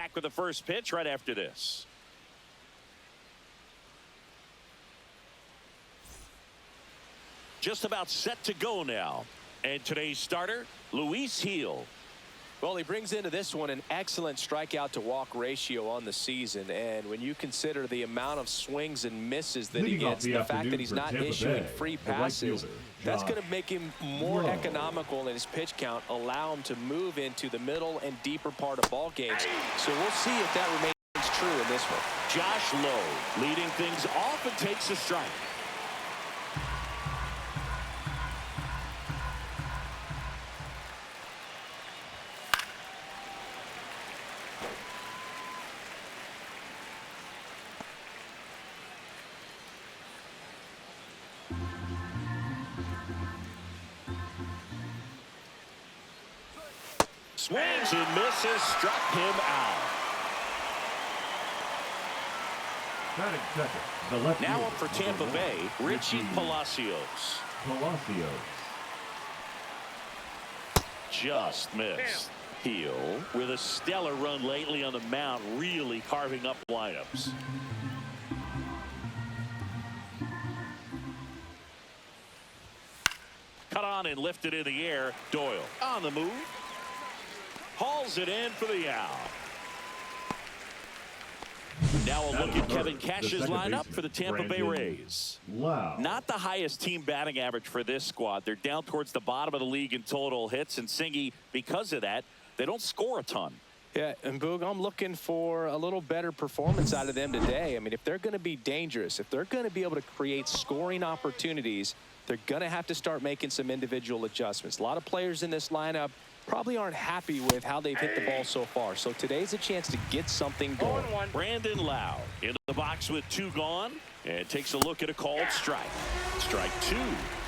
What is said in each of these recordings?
back with the first pitch right after this. Just about set to go now. And today's starter, Luis Gil. Well, he brings into this one an excellent strikeout to walk ratio on the season. And when you consider the amount of swings and misses that he gets, the fact that he's not issuing free passes, that's going to make him more economical in his pitch count, allow him to move into the middle and deeper part of ball games. So we'll see if that remains true in this one. Josh Lowe leading things off and takes a strike. Swings and misses, struck him out. Now up for Tampa Bay, Richie Palacios. Just missed. Gil, with a stellar run lately on the mound, really carving up lineups. Cut on and lifted in the air. Doyle on the move. Hauls it in for the out. Now a look at Kevin Cash's lineup for the Tampa Bay Rays. Not the highest team batting average for this squad. They're down towards the bottom of the league in total hits, and Singy, because of that, they don't score a ton. Yeah, and Boog, I'm looking for a little better performance out of them today. I mean, if they're going to be dangerous, if they're going to be able to create scoring opportunities, they're going to have to start making some individual adjustments. A lot of players in this lineup probably aren't happy with how they've hit the ball so far. So today's a chance to get something going. Brandon Lowe into the box with 2 gone and takes a look at a called strike. Strike 2.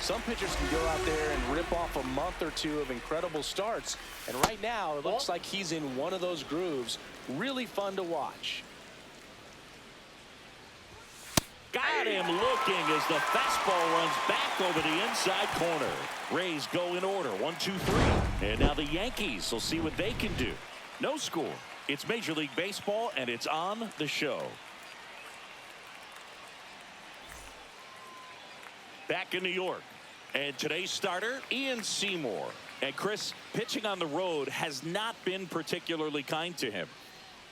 Some pitchers can go out there and rip off a month or two of incredible starts. And right now, it looks like he's in one of those grooves. Really fun to watch. Got him looking as the fastball runs back over the inside corner. Rays go in order, 1, 2, 3. And now the Yankees will see what they can do. No score. It's Major League Baseball, and it's on the show. Back in New York. And today's starter, Ian Seymour. And Chris, pitching on the road has not been particularly kind to him.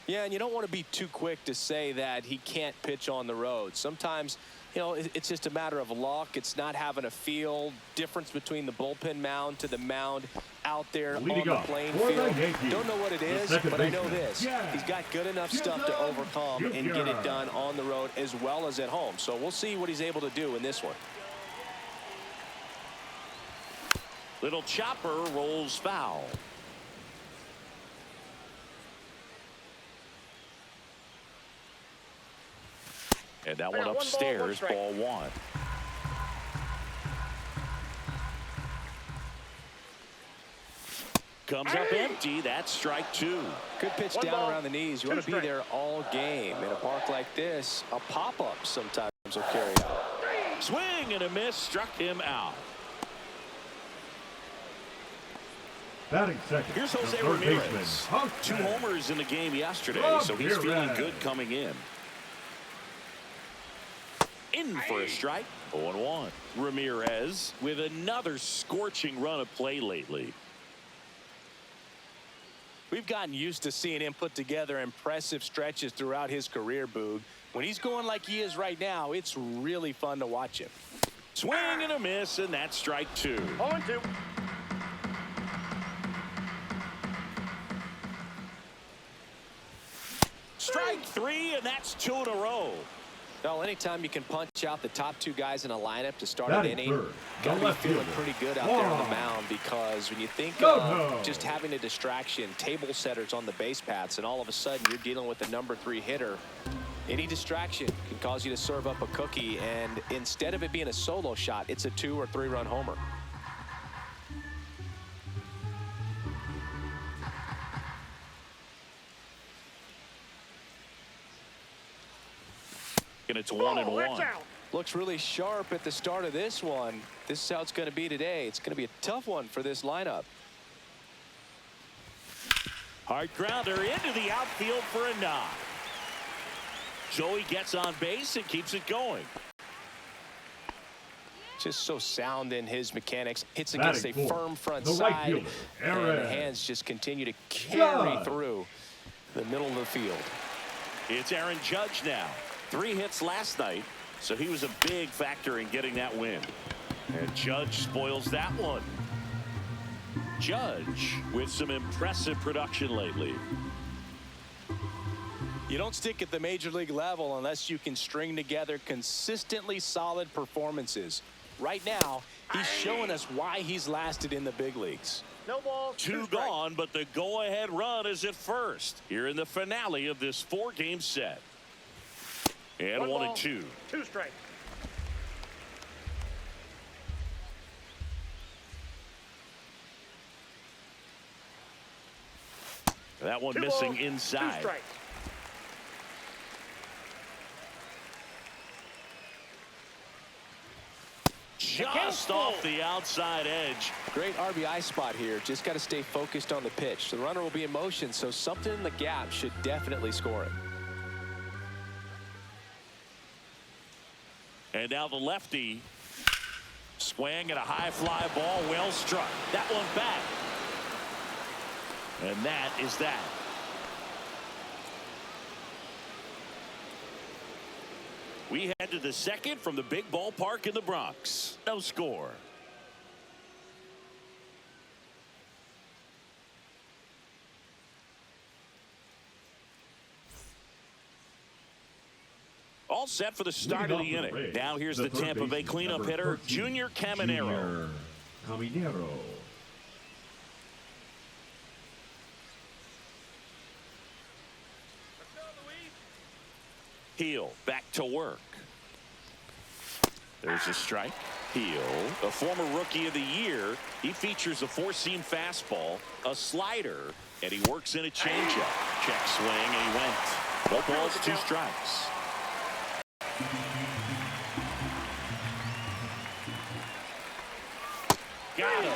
Yeah, and you don't want to be too quick to say that he can't pitch on the road. Sometimes, you know, it's just a matter of luck. It's not having a feel. Difference between the bullpen mound to the mound out there on the playing field. Don't know what it is, but I know this. He's got good enough stuff to overcome and get it done on the road as well as at home. So we'll see what he's able to do in this one. Little chopper rolls foul. And that one upstairs, ball 1. Comes up empty. That's strike 2. Good pitch down around the knees. You want to be there all game. In a park like this, a pop-up sometimes will carry out. Swing and a miss, struck him out. Batting second. Here's Jose Ramirez. 2 homers in the game yesterday, so he's feeling good coming in. In for a strike. 0-1. Ramirez with another scorching run of play lately. We've gotten used to seeing him put together impressive stretches throughout his career, Boog. When he's going like he is right now, it's really fun to watch him. Swing and a miss, and that's strike 2. 0-2. Strike 3, and that's 2 in a row. Well, anytime you can punch out the top 2 guys in a lineup to start an inning, got to be feeling pretty good out there on the mound, because when you think of just having a distraction, table setters on the base paths, and all of a sudden you're dealing with the number 3 hitter, any distraction can cause you to serve up a cookie, and instead of it being a solo shot, it's a 2 or 3 run homer. And it's 1-1. Looks really sharp at the start of this one. This is how it's going to be today. It's going to be a tough one for this lineup. Hard grounder into the outfield for a knock. Joey gets on base and keeps it going. Just so sound in his mechanics. Hits Batting against a fourth, firm front the right side. fielder, And Aaron the hands just continue to carry Judge. through the middle of the field. It's Aaron Judge now. 3 hits last night, so he was a big factor in getting that win. And Judge spoils that one. Judge with some impressive production lately. You don't stick at the major league level unless you can string together consistently solid performances. Right now, he's showing us why he's lasted in the big leagues. No balls. 2 gone, but the go-ahead run is at first. Here in the finale of this 4-game set. And 1 and 2. 2 strikes. That one 2 missing balls, 2 inside. strikes. Just off the outside edge. Great RBI spot here. Just got to stay focused on the pitch. The runner will be in motion, so something in the gap should definitely score it. And now the lefty swing at a high fly ball, well struck. That one back. And that is that. We head to the second from the big ballpark in the Bronx. No score. All set for the start of the inning. Now here's the Tampa Bay cleanup hitter, Junior Caminero. Junior Caminero. Heel back to work. There's a strike. Heel, a former rookie of the year. He features a 4-seam fastball, a slider, and he works in a changeup. Check swing, and he went. No balls, 2 strikes. Got him.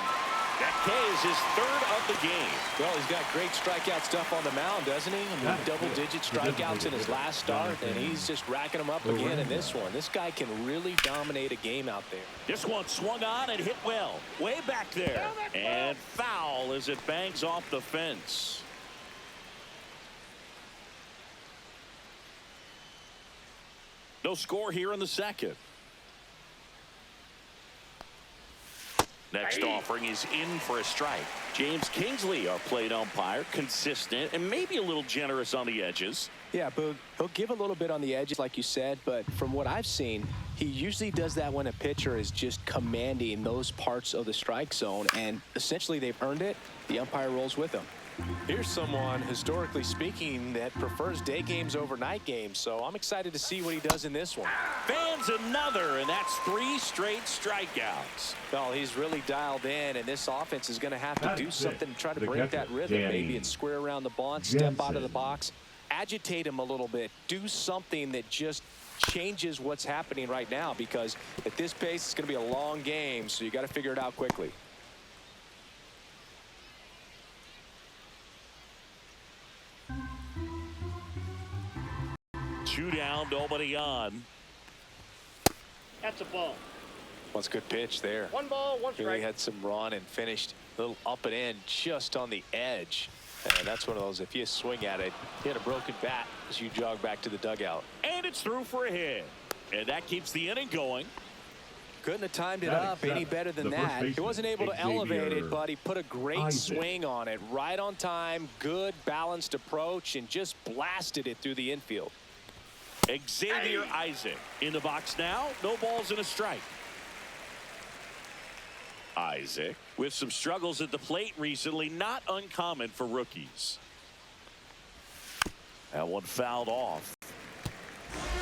That K is his 3rd of the game. Well, he's got great strikeout stuff on the mound, doesn't he? I mean, double-digit strikeouts in his last start, and he's just racking them up again in this one. This guy can really dominate a game out there. This one swung on and hit well. Way back there. And foul as it bangs off the fence. No score here in the second. Next offering is in for a strike. James Kingsley, our plate umpire, consistent and maybe a little generous on the edges. Yeah, Boog, he'll give a little bit on the edges, like you said, but from what I've seen, he usually does that when a pitcher is just commanding those parts of the strike zone, and essentially they've earned it. The umpire rolls with them. Here's someone, historically speaking, that prefers day games over night games, so I'm excited to see what he does in this one. Fans another, and that's 3 straight strikeouts. Well, he's really dialed in, and this offense is going to have to do something to try to break that rhythm. Maybe it's square around the bunt, step out of the box, agitate him a little bit, do something that just changes what's happening right now, because at this pace, it's going to be a long game, so you got to figure it out quickly. Two down, nobody on. That's a ball. What's a good pitch there. 1 ball, 1 strike. Really had some run and finished a little up and in just on the edge. And that's one of those, if you swing at it, hit a broken bat as you jog back to the dugout. And it's through for a hit. And that keeps the inning going. Couldn't have timed it up any better than that. He wasn't able to elevate it, but he put a great swing on it. Right on time, good balanced approach, and just blasted it through the infield. Xavier Isaac in the box now. No balls and a strike. Isaac with some struggles at the plate recently, not uncommon for rookies. That one fouled off.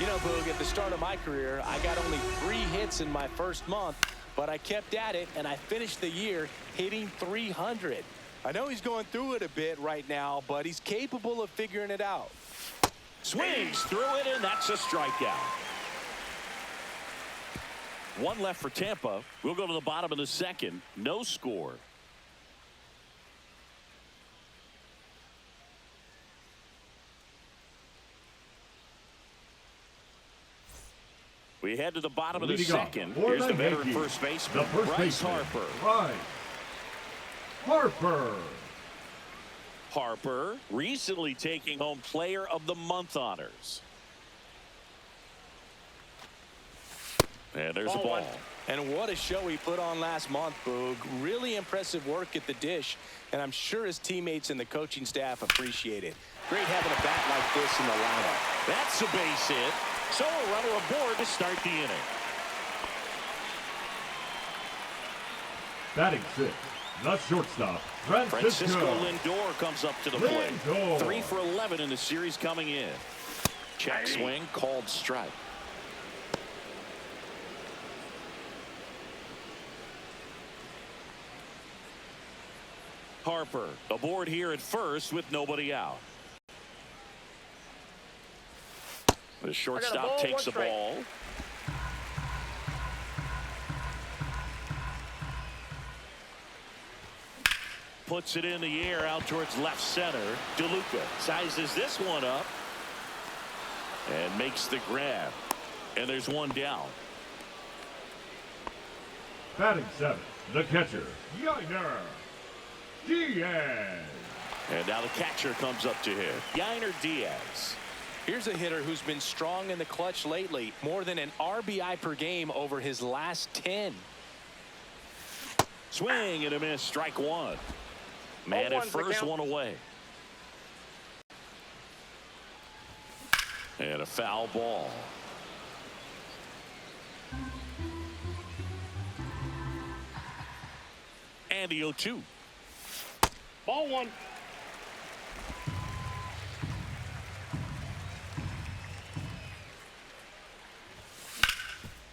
You know, Boog, at the start of my career, I got only 3 hits in my first month, but I kept at it, and I finished the year hitting 300. I know he's going through it a bit right now, but he's capable of figuring it out. Swings through it, and that's a strikeout. 1 left for Tampa. We'll go to the bottom of the second. No score. We head to the bottom of the Leading off second. for Here's the veteran Yankees, first baseman, the first Bryce baseman, Harper. Bryce Harper. Harper recently taking home Player of the Month honors. And there's a ball. And what a show he put on last month, Boog. Really impressive work at the dish, and I'm sure his teammates and the coaching staff appreciate it. Great having a bat like this in the lineup. That's a base hit. So a runner aboard to start the inning. Batting sixth, the shortstop, Francisco Lindor comes up to the plate. Lindor. 3 for 11 in the series coming in. Check swing, called strike. Harper aboard here at first with nobody out. The shortstop takes the ball. Puts it in the air out towards left center. DeLuca sizes this one up and makes the grab. And there's one down. Batting seventh, the catcher, Yainer Diaz. And now the catcher comes up to him, Yainer Diaz. Here's a hitter who's been strong in the clutch lately. More than an RBI per game over his last 10. Swing and a miss, strike one. Man at first, one away. And a foul ball. And the 0-2. Ball one.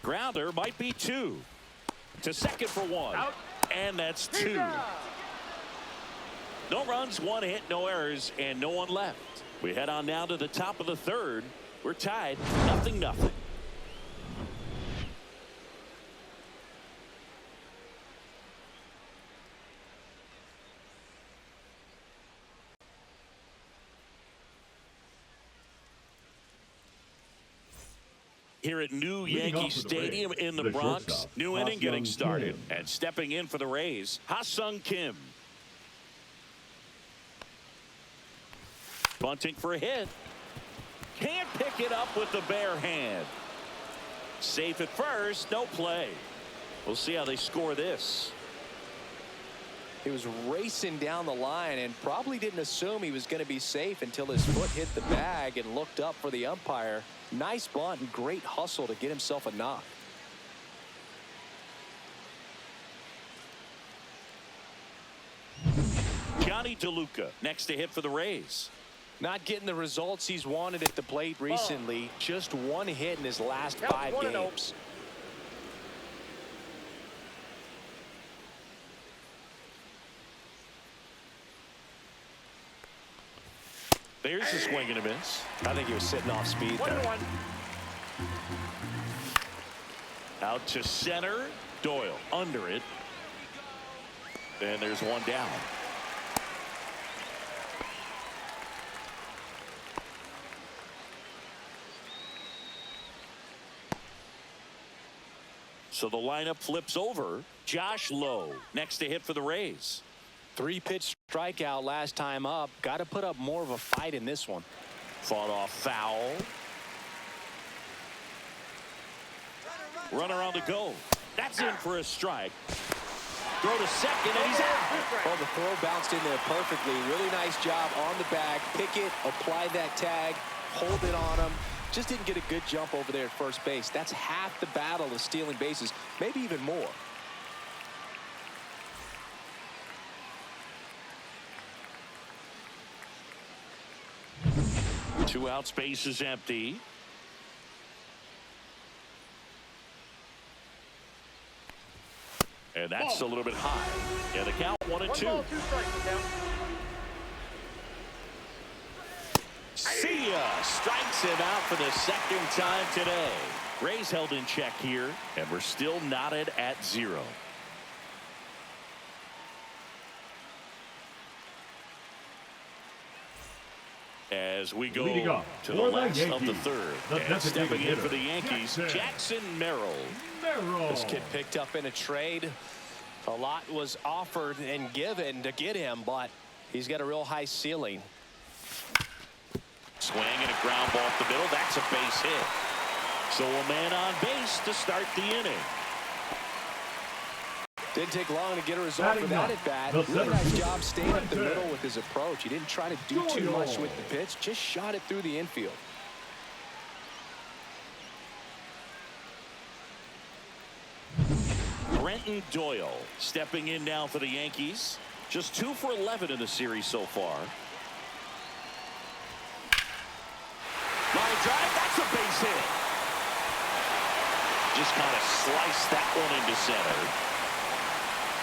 Grounder might be 2. To second for 1. Out. And that's 2. No runs, 1 hit, no errors, and no one left. We head on now to the top of the third. We're tied, 0-0. Here at New Yankee Stadium in the Bronx, new inning getting started. And stepping in for the Rays, Ha-Sung Kim. Bunting for a hit. Can't pick it up with the bare hand. Safe at first, no play. We'll see how they score this. He was racing down the line and probably didn't assume he was going to be safe until his foot hit the bag and looked up for the umpire. Nice bunt and great hustle to get himself a knock. Johnny DeLuca next to hit for the Rays. Not getting the results he's wanted at the plate recently. Just 1 hit in his last 5 games. There's a swing and a miss. I think he was sitting off speed there. Out to center. Doyle under it. And there's one down. So the lineup flips over. Josh Lowe next to hit for the Rays. 3-pitch strikeout last time up. Got to put up more of a fight in this one. Fought off foul. Runner on the go. That's in for a strike. Throw to second and he's out. Well, the throw bounced in there perfectly. Really nice job on the bag. Pick it, apply that tag, hold it on him. Just didn't get a good jump over there at first base. That's half the battle of stealing bases, maybe even more. Two out, space is empty. And that's a little bit high. And the count 1-2. See ya. Strikes him out for the second time today. Rays held in check here, and we're still knotted at 0. As we Leading go off to the for the last of the Yankees, third. the And stepping in designated for the hitter, Yankees, Jackson Merrill. This kid picked up in a trade. A lot was offered and given to get him, but he's got a real high ceiling. Swing and a ground ball up the middle. That's a base hit. So a man on base to start the inning. Didn't take long to get a result for Batting that up, at bat. the Really center nice fielder, job staying up the Fuentes. middle with his approach. He didn't try to do too much with the pitch, just shot it through the infield. Brenton Doyle stepping in now for the Yankees. Just 2 for 11 in the series so far. Line drive, that's a base hit. Just kind of sliced that one into center.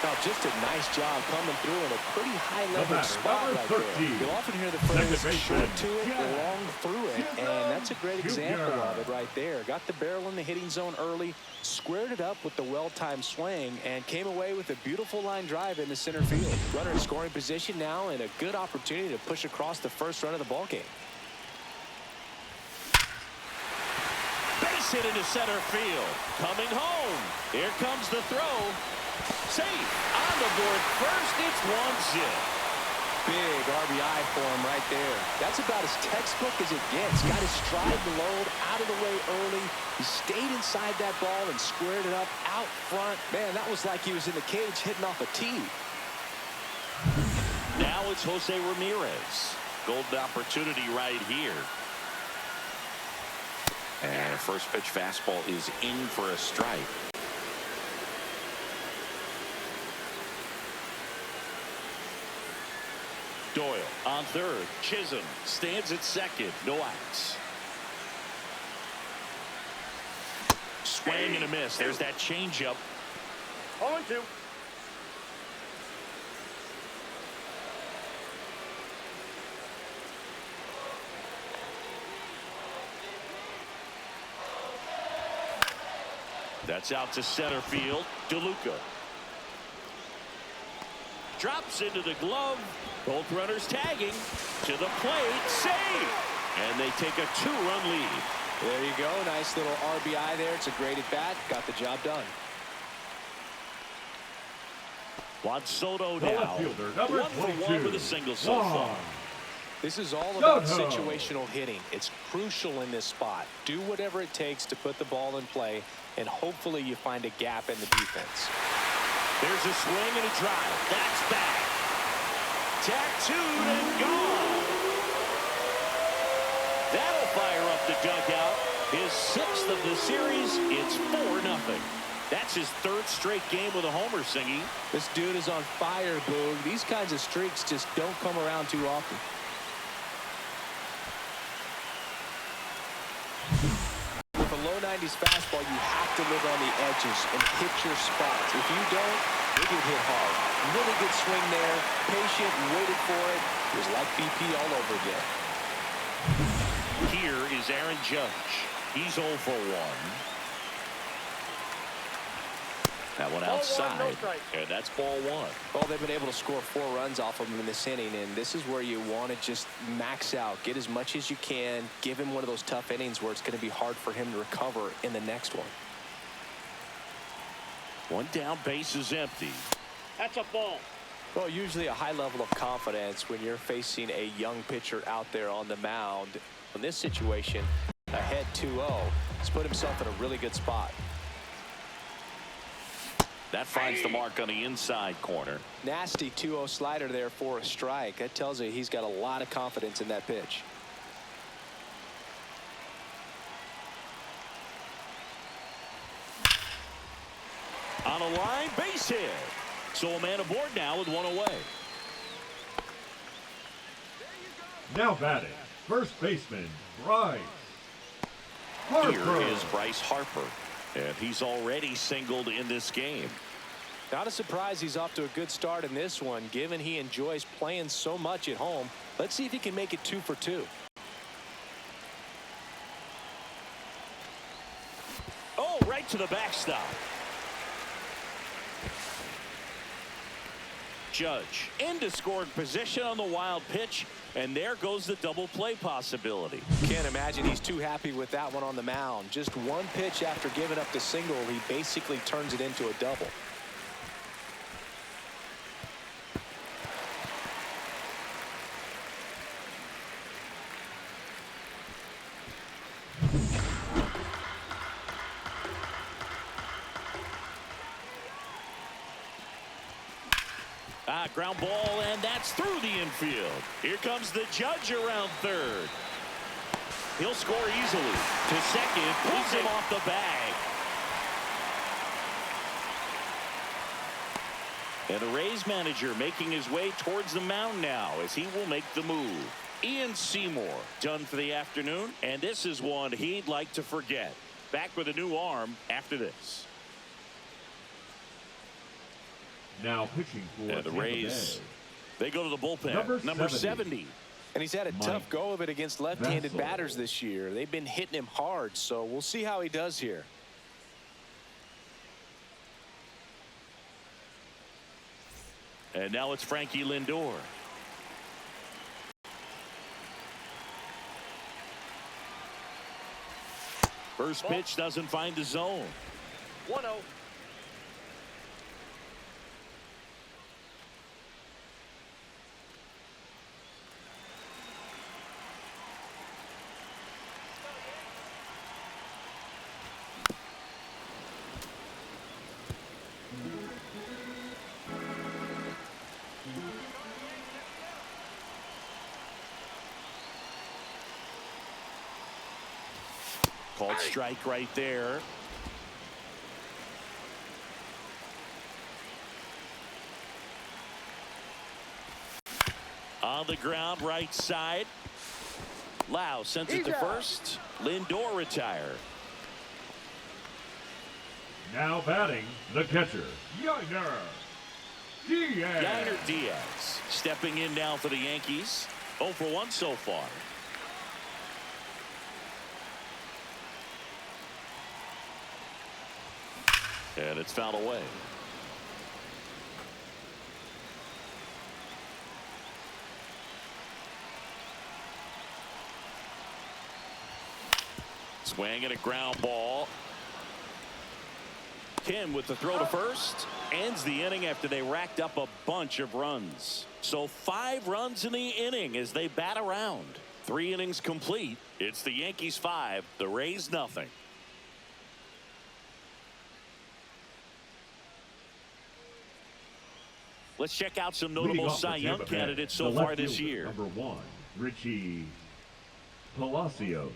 Now, just a nice job coming through in a pretty high-level batter, spot number right there. 13. You'll often hear the Second phrase baseman, short to it, Junior long through it, and that's a great example Junior. of it right there. Got the barrel in the hitting zone early, squared it up with the well-timed swing, and came away with a beautiful line drive into center field. Runner in scoring position now, and a good opportunity to push across the first run of the ballgame. Base hit into center field. Coming home. Here comes the throw. Safe. On the board first. It's 1-0. Big RBI for him right there. That's about as textbook as it gets. Got his stride and load out of the way early. He stayed inside that ball and squared it up out front. Man, that was like he was in the cage hitting off a tee. Now it's Jose Ramirez. Golden opportunity right here. And a first pitch fastball is in for a strike. Doyle on third. Chisholm stands at second. No outs. Swing and a miss. There's that changeup. 0-2. That's out to center field. DeLuca drops into the glove. Both runners tagging to the plate. Save. And they take a 2-run lead. There you go. Nice little RBI there. It's a great at bat. Got the job done. Juan Soto The now. left fielder, number 1 for 1 22. with a single so far. This is all about Soto. situational hitting. It's crucial in this spot. Do whatever it takes to put the ball in play, and hopefully you find a gap in the defense. There's a swing and a drive. That's back. Tattooed and gone. That'll fire up the dugout. His 6th of the series. It's 4-0. That's his 3rd straight game with a homer, Singy. This dude is on fire, Boog. These kinds of streaks just don't come around too often. With a low 90s fastball, you have to live on the edges and hit your spots. If you don't, you get hit hard. Really good swing there. Patient, waited for it. It was like BP all over again. Here is Aaron Judge. He's 0 for 1. That one Ball outside. 1, no strike. And that's ball 1. Well, they've been able to score 4 runs off of him in this inning, and this is where you want to just max out. Get as much as you can. Give him one of those tough innings where it's going to be hard for him to recover in the next one. 1 down, base is empty. That's a ball. Well, usually a high level of confidence when you're facing a young pitcher out there on the mound. In this situation, ahead 2-0, he's put himself in a really good spot. That finds the mark on the inside corner. Nasty 2-0 slider there for a strike. That tells you he's got a lot of confidence in that pitch. On a line, base hit. So a man aboard now with 1 away. Now batting, first baseman, Bryce Harper. Here is Bryce Harper. And he's already singled in this game. Not a surprise he's off to a good start in this one, given he enjoys playing so much at home. Let's see if he can make it 2 for 2. Oh, right to the backstop. Judge into scoring position on the wild pitch, and there goes the double play possibility. Can't imagine he's too happy with that one on the mound. Just one pitch after giving up the single, he basically turns it into a double. Ground ball, and that's through the infield. Here comes the Judge around third. He'll score easily. To second, pulls him off the bag. And the Rays manager making his way towards the mound now as he will make the move. Ian Seymour done for the afternoon, and this is one he'd like to forget. Back with a new arm after this. Now pitching for the Tampa Rays, Bay. they go to the bullpen. Number 70. And he's had a tough go of it against left-handed Vessel. batters this year. They've been hitting him hard, so we'll see how he does here. And now it's Frankie Lindor. First pitch doesn't find the zone. 1-0. Called strike right there. On the ground, right side. Lau sends it to first. Lindor retired. Now batting, the catcher, Yainer Diaz. Yainer Diaz stepping in now for the Yankees. 0 for 1 so far. And it's fouled away. Swing and a ground ball. Kim with the throw to first. Ends the inning after they racked up a bunch of runs. So 5 runs in the inning as they bat around. 3 innings complete. It's the Yankees 5, the Rays nothing. Let's check out some notable Cy Young candidates so far this year. Number 1, Richie Palacios.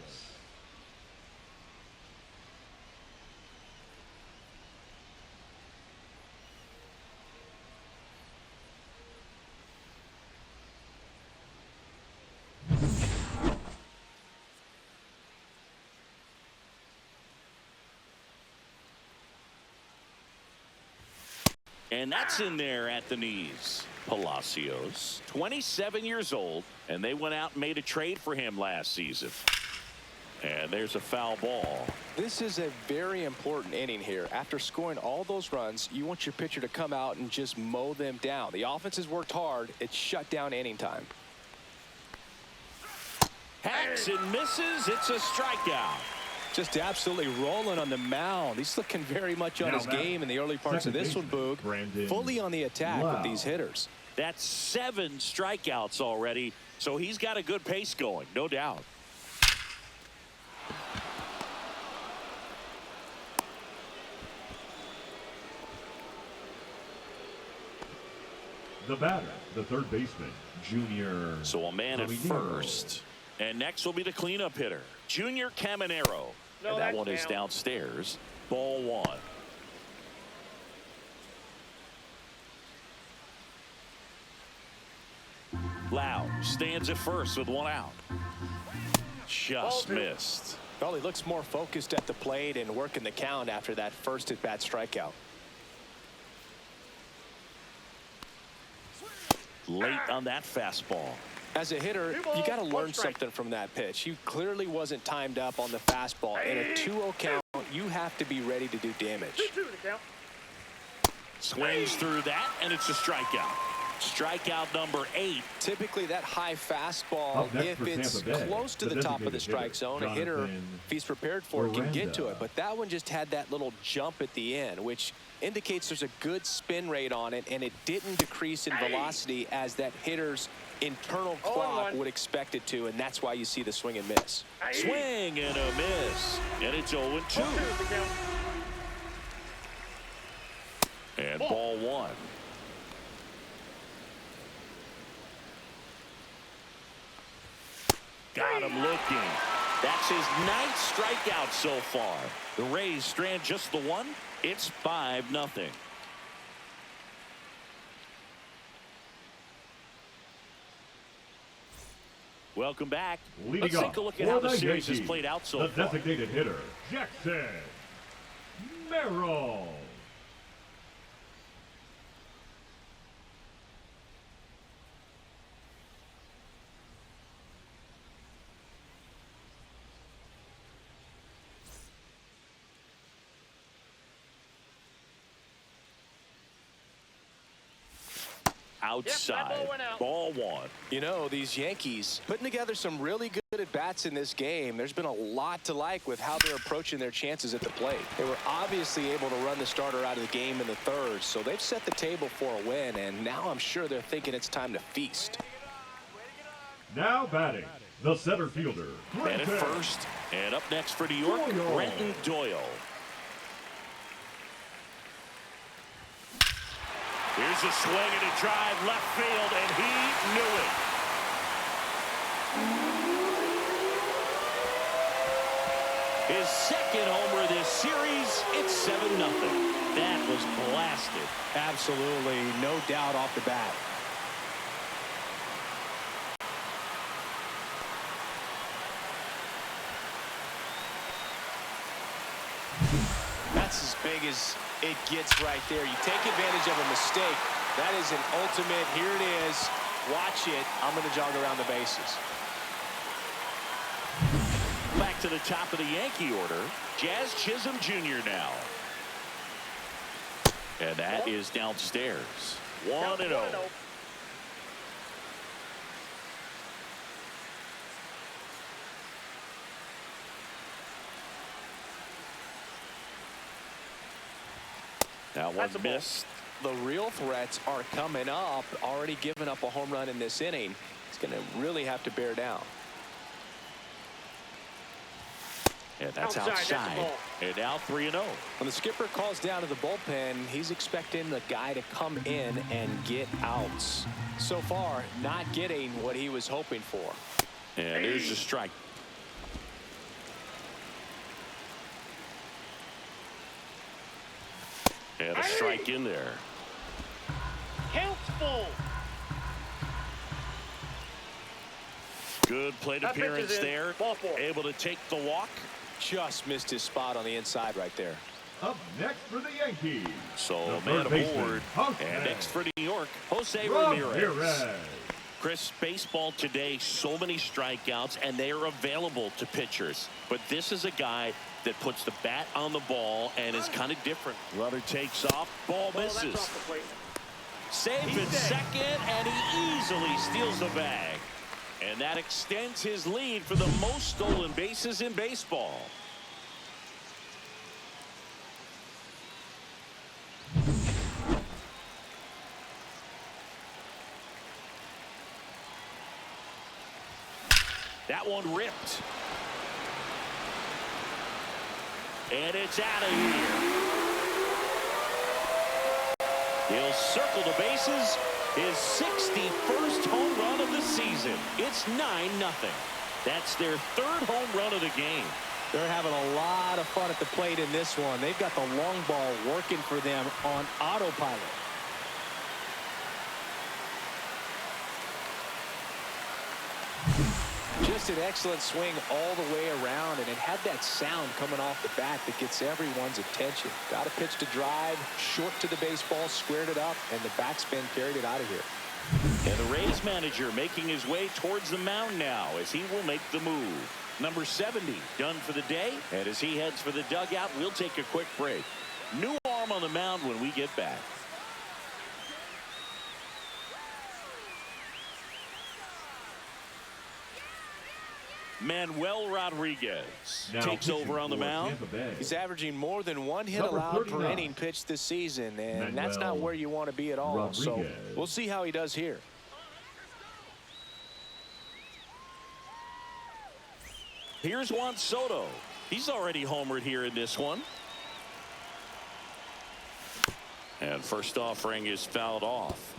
And that's in there at the knees. Palacios, 27 years old, and they went out and made a trade for him last season. And there's a foul ball. This is a very important inning here. After scoring all those runs, you want your pitcher to come out and just mow them down. The offense has worked hard. It's shut down inning time. Hacks and misses. It's a strikeout. Just absolutely rolling on the mound. He's looking very much on his game in the early parts of this one, Boog. Fully on the attack with these hitters. That's 7 strikeouts already, so he's got a good pace going, no doubt. The batter, the third baseman, Junior. So a man at Caminero. first. And next will be the cleanup hitter, Junior Caminero. No, and that that's one is down. downstairs. Ball 1. Lau stands at first with 1 out. Just missed. Well, he looks more focused at the plate and working the count after that first at-bat strikeout. Late on that fastball. As a hitter, you got to learn something from that pitch. He clearly wasn't timed up on the fastball. In a 2-0 count, you have to be ready to do damage. 2-2 to count. Swings through that, and it's a strikeout. Strikeout number 8. Typically, that high fastball, Up next if for it's Tampa Bay, close to the top of the strike zone, a hitter, Jonathan if he's prepared for it, can get to it. Miranda. But that one just had that little jump at the end, which indicates there's a good spin rate on it, and it didn't decrease in velocity as that hitter's internal clock would expect it to, and that's why you see the swing and miss. Swing and a miss. And it's 0-2. And ball 1. Got him looking. That's his 9th strikeout so far. The Rays strand just the one. It's 5-0. Welcome back. Leading Let's take a look at how the series has Yankees, played out so the far. designated hitter, Jackson Merrill. Outside. Yep, that ball went out. Ball 1. You know, these Yankees putting together some really good at-bats in this game. There's been a lot to like with how they're approaching their chances at the plate. They were obviously able to run the starter out of the game in the 3rd, so they've set the table for a win, and now I'm sure they're thinking it's time to feast. Now batting, the center fielder, Man at Brenton first. And up next for New York, Doyle. Brenton Doyle. Here's a swing and a drive left field, and he knew it. His 2nd homer this series. It's 7-0. That was blasted. Absolutely, no doubt off the bat. That's as big as it gets right there. You take advantage of a mistake. That is an ultimate, here it is. Watch it. I'm going to jog around the bases. Back to the top of the Yankee order. Jazz Chisholm Jr. now. And that is downstairs. 1-0. That one missed. The real threats are coming up. Already given up a home run in this inning. He's going to really have to bear down. And that's Outside, outside. that's a ball. And now 3-0. When the skipper calls down to the bullpen, he's expecting the guy to come in and get outs. So far, not getting what he was hoping for. And there's the strike. And a strike in there. Count's full. Good plate That pitch appearance is in. there. Ball 4. Able to take the walk. Just missed his spot on the inside right there. Up next for the Yankees, So the man third baseman, aboard. Jose And next for New York, Jose Ramirez. Ramirez. Chris, baseball today, so many strikeouts, and they are available to pitchers. But this is a guy that puts the bat on the ball and is kind of different. Runner takes off, ball Ball, that's misses. off the plate. Safe He's at dead. second, and he easily steals the bag. And that extends his lead for the most stolen bases in baseball. That one ripped. And it's out of here. He'll circle the bases. His 61st home run of the season. It's 9-0. That's their 3rd home run of the game. They're having a lot of fun at the plate in this one. They've got the long ball working for them on autopilot. Just an excellent swing all the way around, and it had that sound coming off the bat that gets everyone's attention. Got a pitch to drive, short to the baseball, squared it up, and the backspin carried it out of here. And the Rays manager making his way towards the mound now as he will make the move. Number 70 done for the day, and as he heads for the dugout, we'll take a quick break. New arm on the mound when we get back. Manuel Rodriguez Now takes pitching over on the for mound. Tampa Bay. He's averaging more than one hit Number allowed per 39. inning pitched this season, and that's not Manuel where you want to be at all. So Rodriguez. we'll see how he does here. Here's Juan Soto. He's already homered here in this one. And first offering is fouled off.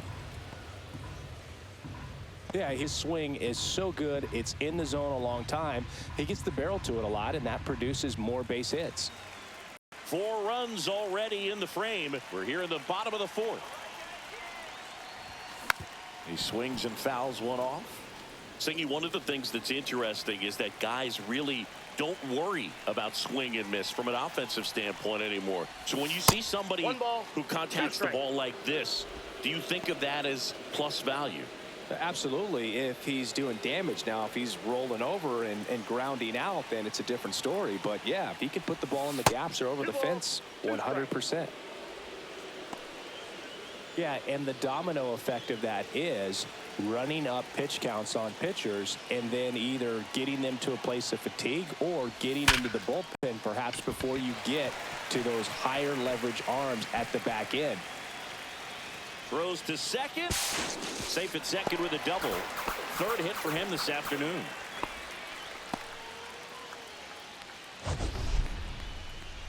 Yeah, his swing is so good. It's in the zone a long time. He gets the barrel to it a lot, and that produces more base hits. 4 runs already in the frame. We're here in the bottom of the 4th. He swings and fouls one off. Singy, one of the things that's interesting is that guys really don't worry about swing and miss from an offensive standpoint anymore. So when you see somebody who contacts the ball like this, do you think of that as plus value? Absolutely, if he's doing damage. Now, if he's rolling over and grounding out, then it's a different story. But yeah, if he can put the ball in the gaps or over the fence, 100%. Yeah, and the domino effect of that is running up pitch counts on pitchers and then either getting them to a place of fatigue or getting into the bullpen perhaps before you get to those higher leverage arms at the back end. Throws to second. Safe at second with a double. 3rd hit for him this afternoon.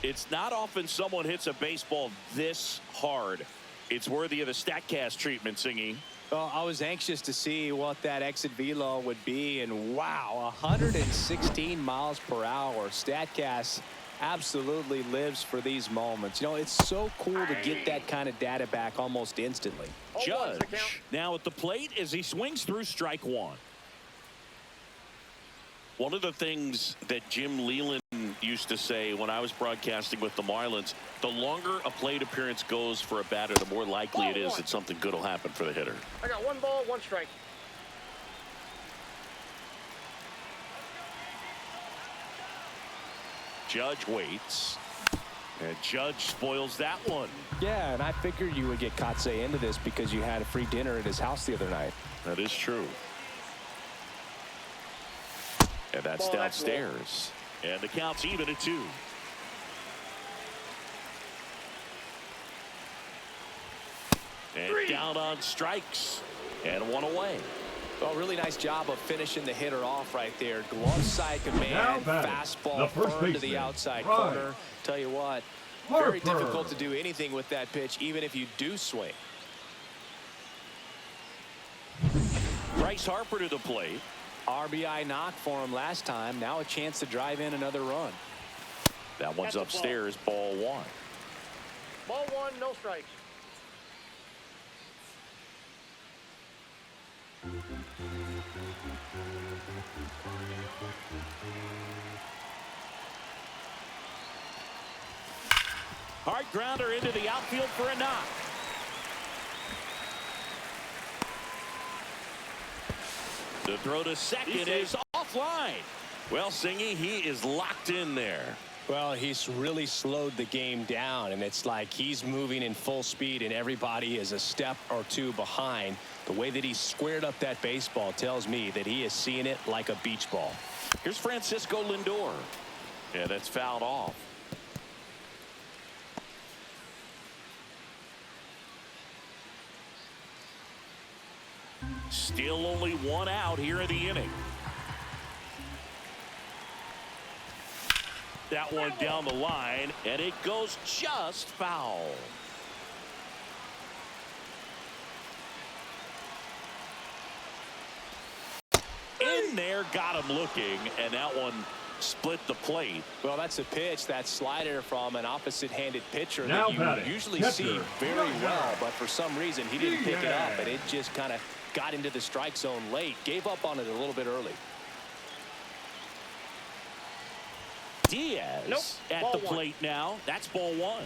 It's not often someone hits a baseball this hard. It's worthy of the StatCast treatment, Singy. Well, I was anxious to see what that exit velo would be, and wow, 116 miles per hour. StatCast absolutely lives for these moments. You know, it's so cool to get that kind of data back almost instantly. Judge now at the plate as he swings through strike 1. One of the things that Jim Leland used to say when I was broadcasting with the Marlins, the longer a plate appearance goes for a batter, the more likely it is that something good will happen for the hitter. I got 1 ball, 1 strike. Judge waits. And Judge spoils that one. Yeah, and I figured you would get Kotsay into this because you had a free dinner at his house the other night. That is true. And that's downstairs. And the count's even at 2. And down on strikes. And 1 away. Well, really nice job of finishing the hitter off right there. Glove side command, Now batting, fastball the first firm to the baseman, outside Bryce corner. Tell you what, very Harper. difficult to do anything with that pitch, even if you do swing. Bryce Harper to the plate. RBI knock for him last time. Now a chance to drive in another run. That one's That's a ball. upstairs, ball 1. Ball 1, no strikes. Hard grounder into the outfield for a knock. The throw to second is offline. Well, Singy, he is locked in there. Well, he's really slowed the game down, and it's like he's moving in full speed, and everybody is a step or 2 behind. The way that he squared up that baseball tells me that he is seeing it like a beach ball. Here's Francisco Lindor. Yeah, that's fouled off. Still only 1 out here in the inning. That one down the line, and it goes just foul. In there, got him looking, and that one split the plate. Well, that's a pitch, that slider from an opposite-handed pitcher Now that you batting, usually catcher, see very York well, but for some reason he didn't pick it up, Diaz. and it just kind of got into the strike zone late, gave up on it a little bit early. Diaz Nope. at Ball the 1. plate now. That's ball 1.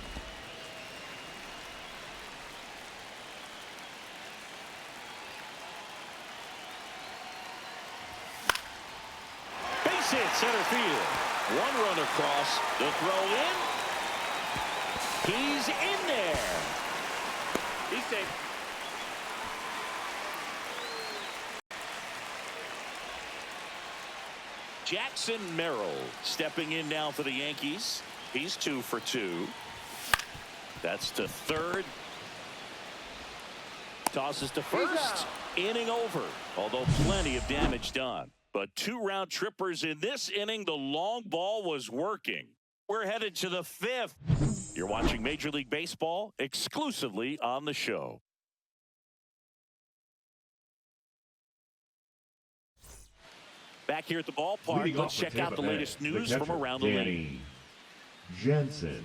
Base hit center field. 1 run across. The throw in. He's in there. He's safe. Jackson Merrill stepping in now for the Yankees. He's 2 for 2. That's to third. Tosses to first. Inning over. Although plenty of damage done. But 2 round trippers in this inning. The long ball was working. We're headed to the 5th. You're watching Major League Baseball exclusively on the show. Back here at the ballpark, Leading let's off for check out Tampa the Bay, latest the news from catcher, around the league. Danny Jensen.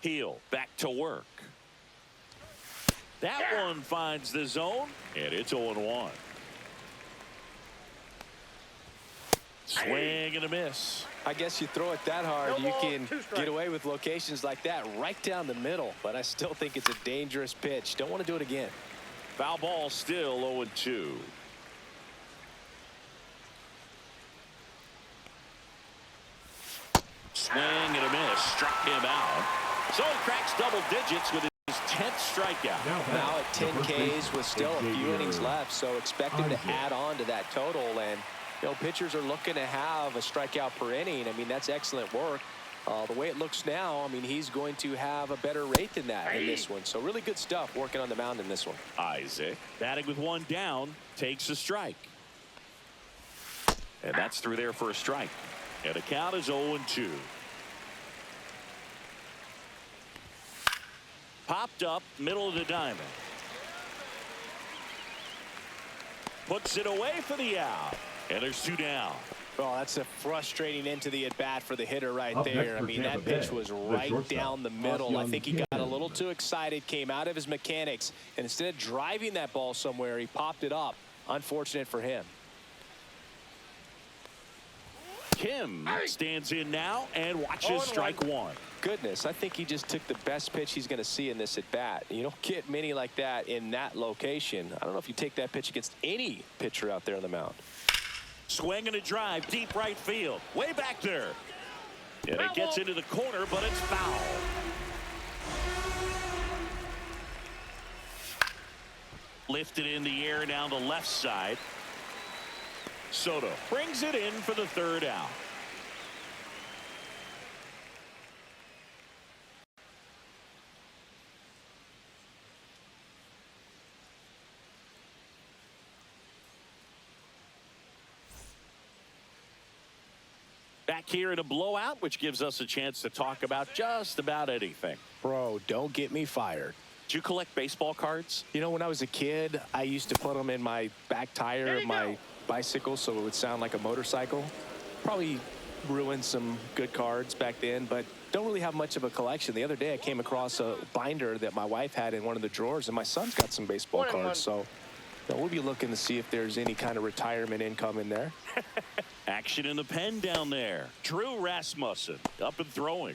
Heel back to work. That one finds the zone, and it's 0-1. Swing and a miss. I guess you throw it that hard, No you ball, can 2 strikes. get away with locations like that right down the middle. But I still think it's a dangerous pitch. Don't want to do it again. Foul ball still 0-2. Swing and a miss. Struck him out. So he cracks double digits with his 10th strikeout. Now at 10 Ks with still a few innings left, so expect him to add on to that total. And you know, pitchers are looking to have a strikeout per inning. I mean, that's excellent work. The way it looks now, I mean, he's going to have a better rate than that in this one. So really good stuff working on the mound in this one. Isaac batting with 1 down, takes a strike. And that's through there for a strike. And the count is 0-2. Popped up, middle of the diamond. Puts it away for the out. And there's 2 down. Oh, that's a frustrating end to the at-bat for the hitter right Up next there. I for mean, Tampa that pitch Bay, was the right shortstop, down the middle. I think he got a York little too excited, came out of his mechanics, and instead of driving that ball somewhere, he popped it up. Unfortunate for him. Kim stands in now and watches strike 1. Goodness, I think he just took the best pitch he's going to see in this at-bat. You don't get many like that in that location. I don't know if you take that pitch against any pitcher out there on the mound. Swing and a drive, deep right field. Way back there. And it gets into the corner, but it's foul. Lifted in the air down the left side. Soto brings it in for the 3rd out. Back here in a blowout, which gives us a chance to talk about just about anything. Bro, don't get me fired. Do you collect baseball cards? You know, when I was a kid, I used to put them in my back tire of my bicycle so it would sound like a motorcycle. Probably ruined some good cards back then, but don't really have much of a collection. The other day I came across a binder that my wife had in one of the drawers, and my son's got some baseball cards. So you know, we'll be looking to see if there's any kind of retirement income in there. Action in the pen down there. Drew Rasmussen up and throwing.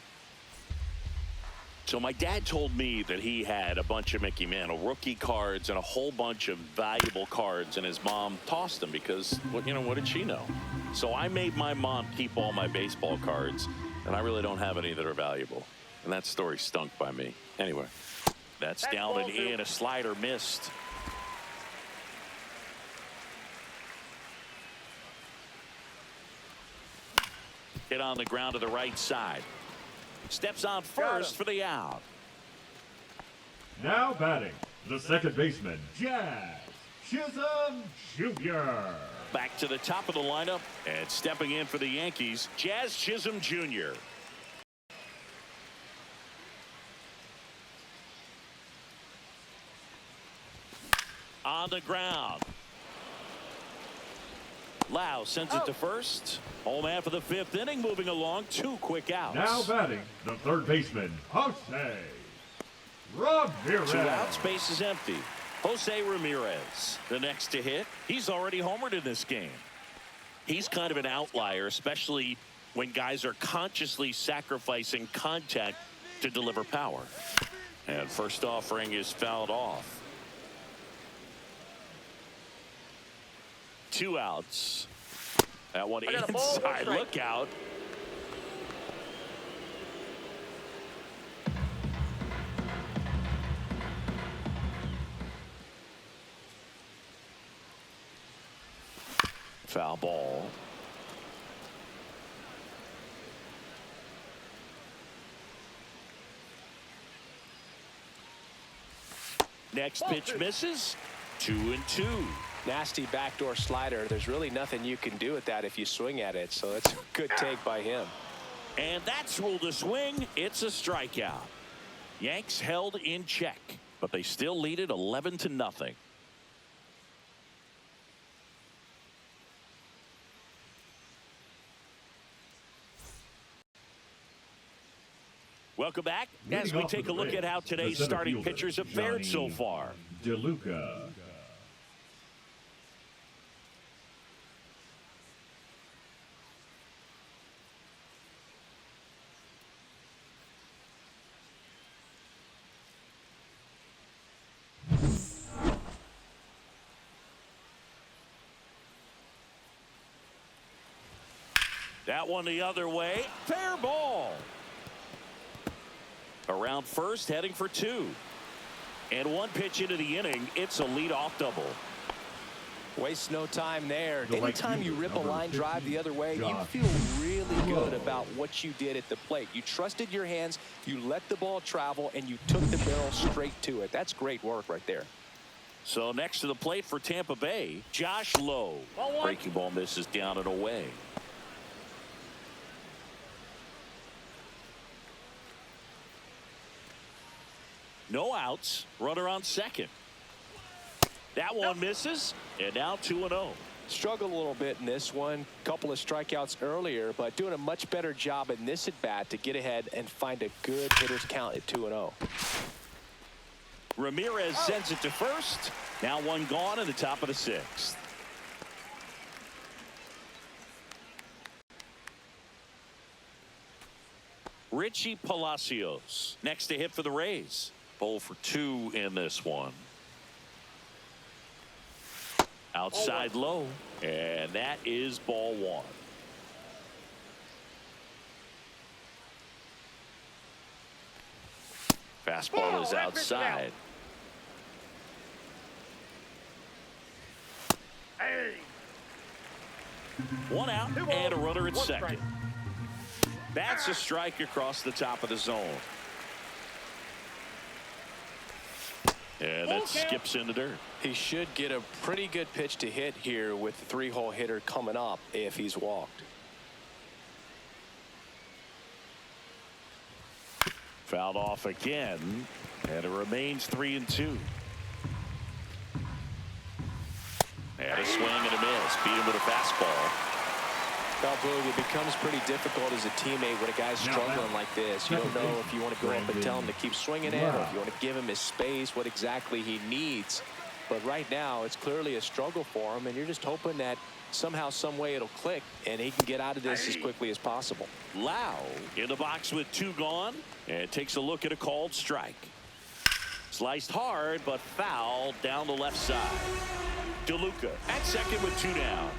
So my dad told me that he had a bunch of Mickey Mantle rookie cards and a whole bunch of valuable cards, and his mom tossed them because, what did she know? So I made my mom keep all my baseball cards, and I really don't have any that are valuable. And that story stunk by me. Anyway, that's down and in. A slider missed. Hit on the ground to the right side. Steps on first for the out. Now batting, the second baseman, Jazz Chisholm Jr. Back to the top of the lineup and stepping in for the Yankees, Jazz Chisholm Jr. On the ground. Lau sends it to first. Home man for the 5th inning, moving along. 2 quick outs. Now batting, the third baseman, Jose Ramirez. 2 outs, base is empty. Jose Ramirez, the next to hit. He's already homered in this game. He's kind of an outlier, especially when guys are consciously sacrificing contact to deliver power. And first offering is fouled off. 2 outs. That one I got a ball, 1 inside. strike. Look out. Foul ball. Next pitch misses. 2-2. Nasty backdoor slider. There's really nothing you can do with that if you swing at it. So it's a good take by him. And that's ruled a swing. It's a strikeout. Yanks held in check, but they still lead it 11-0. Welcome back as we take a look at how today's starting pitchers have fared so far. DeLuca. That one the other way. Fair ball. Around first, heading for 2. And 1 pitch into the inning, it's a leadoff double. Waste no time there. The Anytime you rip a line drive the other way, you feel really good about what you did at the plate. You trusted your hands, you let the ball travel, and you took the barrel straight to it. That's great work right there. So next to the plate for Tampa Bay, Josh Lowe. Ball 1. Breaking ball misses down and away. No outs. Runner on second. That one misses. And now 2-0. Struggled a little bit in this one. Couple of strikeouts earlier, but doing a much better job in this at bat to get ahead and find a good hitter's count at 2-0. Ramirez sends it to first. Now 1 gone in the top of the 6th. Richie Palacios next to hit for the Rays. 0 for 2 in this one. Outside low, and that is ball 1. Fastball is outside. Hey. 1 out and a runner at 1 second. strike. That's a strike across the top of the zone. And that skips in the dirt. He should get a pretty good pitch to hit here with the 3-hole hitter coming up if he's walked. Fouled off again, and it remains 3-2. And a swing and a miss. Beat him with a fastball. Well, Boog, it becomes pretty difficult as a teammate when a guy's struggling like this. You don't know if you want to go up and tell him to keep swinging it, or if you want to give him his space, what exactly he needs. But right now, it's clearly a struggle for him, and you're just hoping that somehow, some way it'll click, and he can get out of this as quickly as possible. Lau in the box with 2 gone, and takes a look at a called strike. Sliced hard, but foul down the left side. DeLuca at second with 2 down.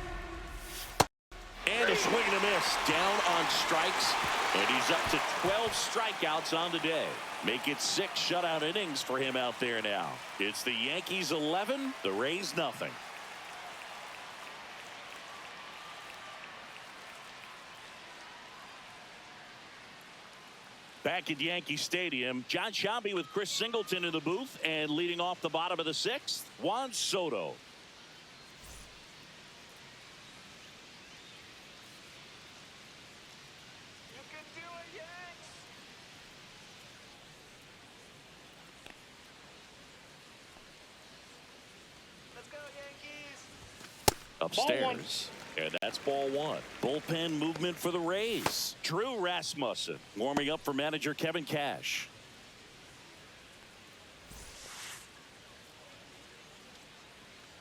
And a swing and a miss down on strikes, and he's up to 12 strikeouts on the day. Make it 6 shutout innings for him out there now. It's the Yankees 11, the Rays nothing. Back at Yankee Stadium, John Sciambi with Chris Singleton in the booth, and leading off the bottom of the 6th, Juan Soto. Upstairs. And that's ball 1. Bullpen movement for the Rays. Drew Rasmussen warming up for manager Kevin Cash.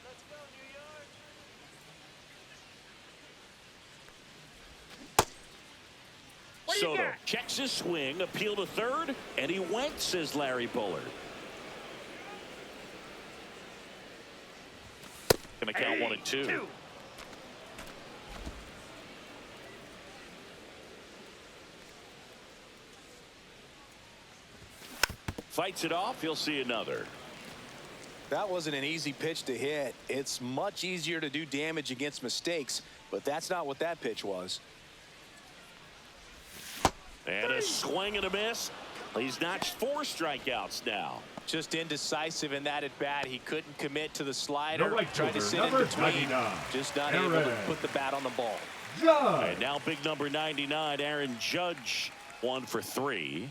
Let's go, New York. Soto checks his swing, appeal to third, and he went, says Larry Bullard. Gonna count 1 and 2. fights it off. He'll see another. That wasn't an easy pitch to hit. It's much easier to do damage against mistakes, but that's not what that pitch was. And a swing and a miss. He's notched 4 strikeouts now. Just indecisive in that at bat. He couldn't commit to the slider. The right Tried to fielder, sit in number between. 99, Just not able to Aaron put the bat on the ball. Judge. And now big number 99, Aaron Judge, 1 for 3.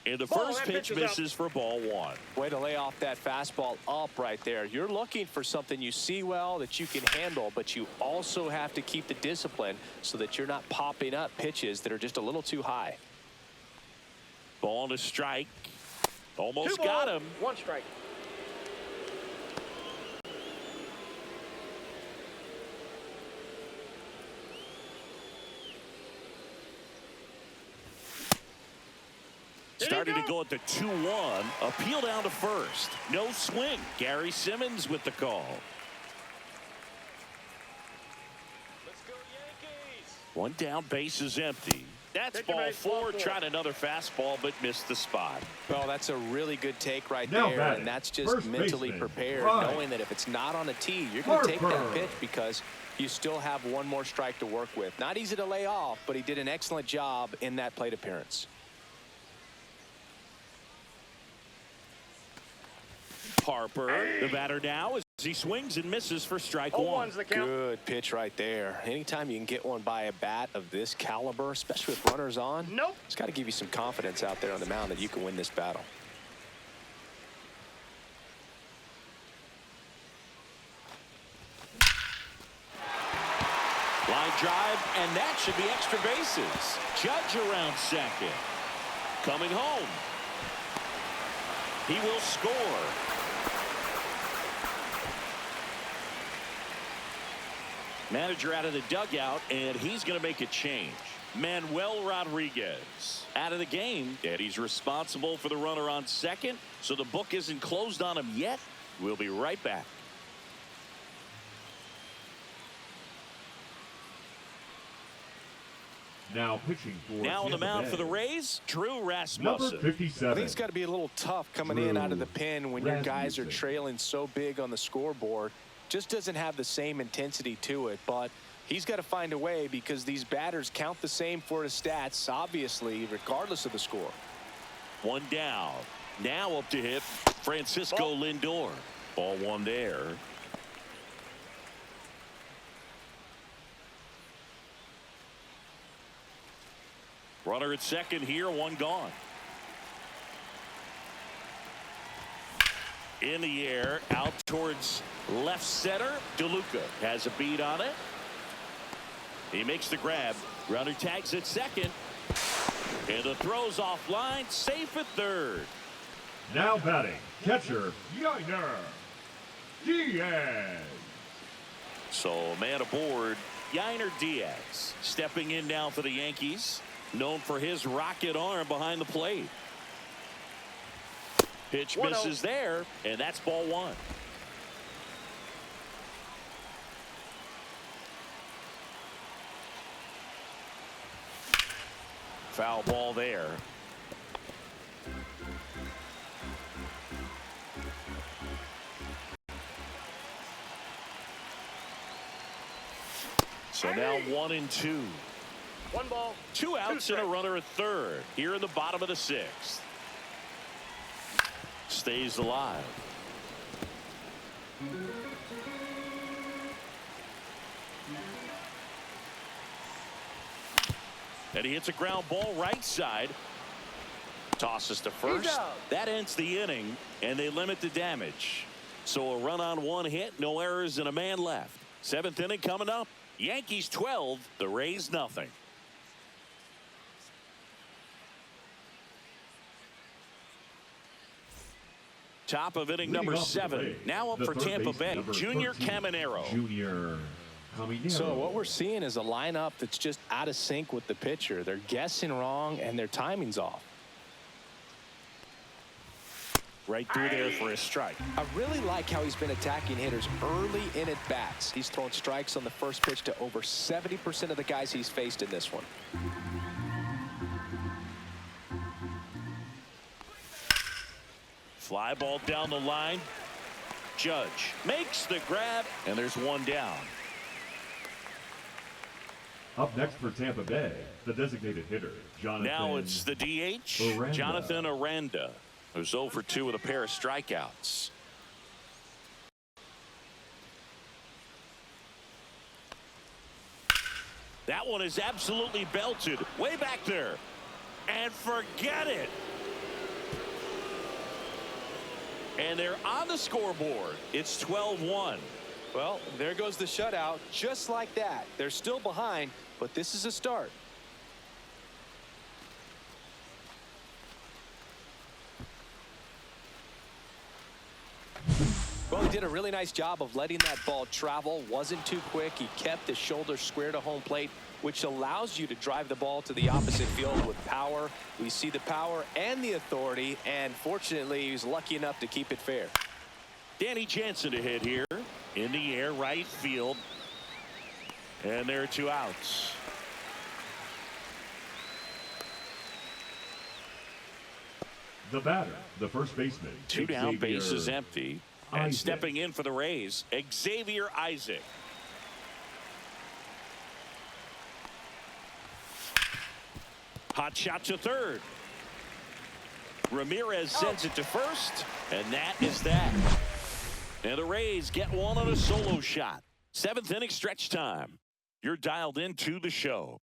And the first pitch misses for ball 1. Way to lay off that fastball up right there. You're looking for something you see well that you can handle, but you also have to keep the discipline so that you're not popping up pitches that are just a little too high. Ball to strike. Almost 2 got balls, him. 1 strike. Started to go at the 2-1. Appeal down to first. No swing. Gary Simmons with the call. Let's go Yankees. 1 down, base is empty. That's Take your ball base, ball 4. 4. Tried another fastball, but missed the spot. Well, that's a really good take right Now there, batting, and that's just first mentally baseman, prepared, Ryan knowing that if it's not on a tee, you're going to take that Harper. pitch because you still have 1 more strike to work with. Not easy to lay off, but he did an excellent job in that plate appearance. Harper, the batter now, as he swings and misses for strike 1. 0-1's the count. Good pitch right there. Anytime you can get one by a bat of this caliber, especially with runners on, Nope. it's got to give you some confidence out there on the mound that you can win this battle. Line drive, and that should be extra bases. Judge around second. Coming home. He will score. Manager out of the dugout, and he's going to make a change. Manuel Rodriguez out of the game, and he's responsible for the runner on second, so the book isn't closed on him yet. We'll be right back. Now pitching for Now on the Tampa mound Bay. for the Rays, Drew Number Rasmussen. 57. I think it's got to be a little tough coming in out of the pen when your guys are Rasmussen. trailing so big on the scoreboard. Just doesn't have the same intensity to it, but he's got to find a way because these batters count the same for his stats, obviously, regardless of the score. 1 down. Now up to hit Francisco Lindor. Ball 1 there. Runner at second here, 1 gone. In the air, out towards left center. DeLuca has a beat on it. He makes the grab. Runner tags at second. And the throw's offline, safe at third. Now batting, catcher, Yainer Diaz. So man aboard, Yainer Diaz stepping in now for the Yankees, known for his rocket arm behind the plate. Pitch 1-0. misses there, and that's ball 1. Foul ball there. So now 1-2. 1 ball. 2 outs and a strikes. runner at third here in the bottom of the 6th. Stays alive. And he hits a ground ball right side. Tosses to first. He's out. That ends the inning, and they limit the damage. So a run on 1 hit, no errors, and a man left. 7th inning coming up. Yankees 12, the Rays nothing. Top of inning Leading number off for the 7. Rays, Now up the for third Tampa baseman, Bay, number Junior 13, Caminero. Junior Caminero. So what we're seeing is a lineup that's just out of sync with the pitcher. They're guessing wrong, and their timing's off. Right through there for a strike. I really like how he's been attacking hitters early in at bats. He's thrown strikes on the first pitch to over 70% of the guys he's faced in this one. Fly ball down the line. Judge makes the grab, and there's one down. Up next for Tampa Bay, the designated hitter, Jonathan. Now it's the DH, Aranda. Jonathan Aranda, who's 0 for 2 with a pair of strikeouts. That one is absolutely belted way back there. And forget it. And they're on the scoreboard. It's 12-1. Well, there goes the shutout. Just like that. They're still behind, but this is a start. Well, he did a really nice job of letting that ball travel. Wasn't too quick. He kept his shoulder square to home plate, which allows you to drive the ball to the opposite field with power. We see the power and the authority, and fortunately, he was lucky enough to keep it fair. Danny Jansen to hit here. In the air, right field. And there are 2 outs. The batter, the first baseman. 2 down, Xavier base is empty. And Isaac. stepping in for the Rays, Xavier Isaac. Hot shot to third. Ramirez sends it to first, and that is that. And the Rays get one on a solo shot. 7th inning stretch time. You're dialed into the show.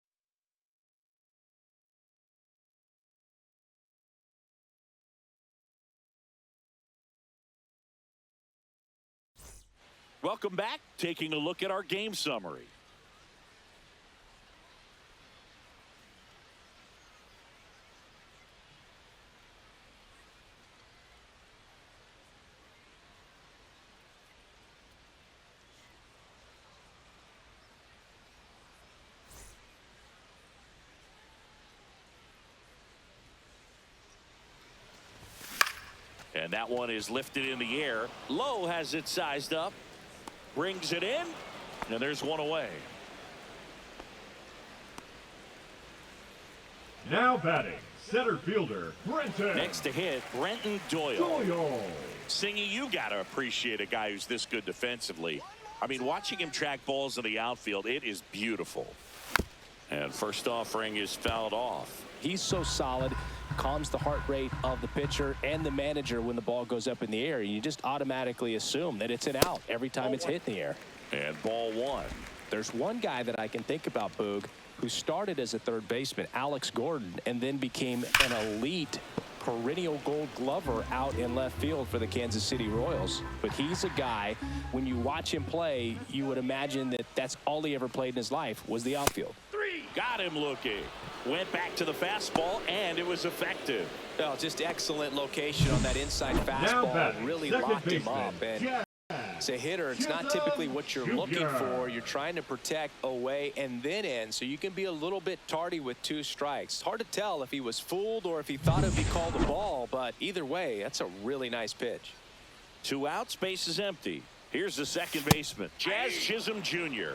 Welcome back. Taking a look at our game summary. And that one is lifted in the air. Lowe has it sized up. Brings it in. And there's one away. Now batting, center fielder, Brenton. Next to hit, Brenton Doyle. Doyle. Singy, you got to appreciate a guy who's this good defensively. I mean, watching him track balls in the outfield, it is beautiful. And first offering is fouled off. He's so solid, calms the heart rate of the pitcher and the manager when the ball goes up in the air. You just automatically assume that it's an out every time it's hit in the air. And ball 1. There's one guy that I can think about, Boog, who started as a third baseman, Alex Gordon, and then became an elite perennial gold glover out in left field for the Kansas City Royals. But he's a guy, when you watch him play, you would imagine that that's all he ever played in his life was the outfield. Got him looking. Went back to the fastball, and it was effective. Oh, just excellent location on that inside fastball. batting, Really second locked him baseman, up. And as a hitter, it's not typically what you're looking for. You're trying to protect away and then in, so you can be a little bit tardy with 2 strikes. Hard to tell if he was fooled or if he thought it'd be called a ball, but either way, that's a really nice pitch. 2 outs, base is empty. Here's the second baseman, Jazz Chisholm Jr.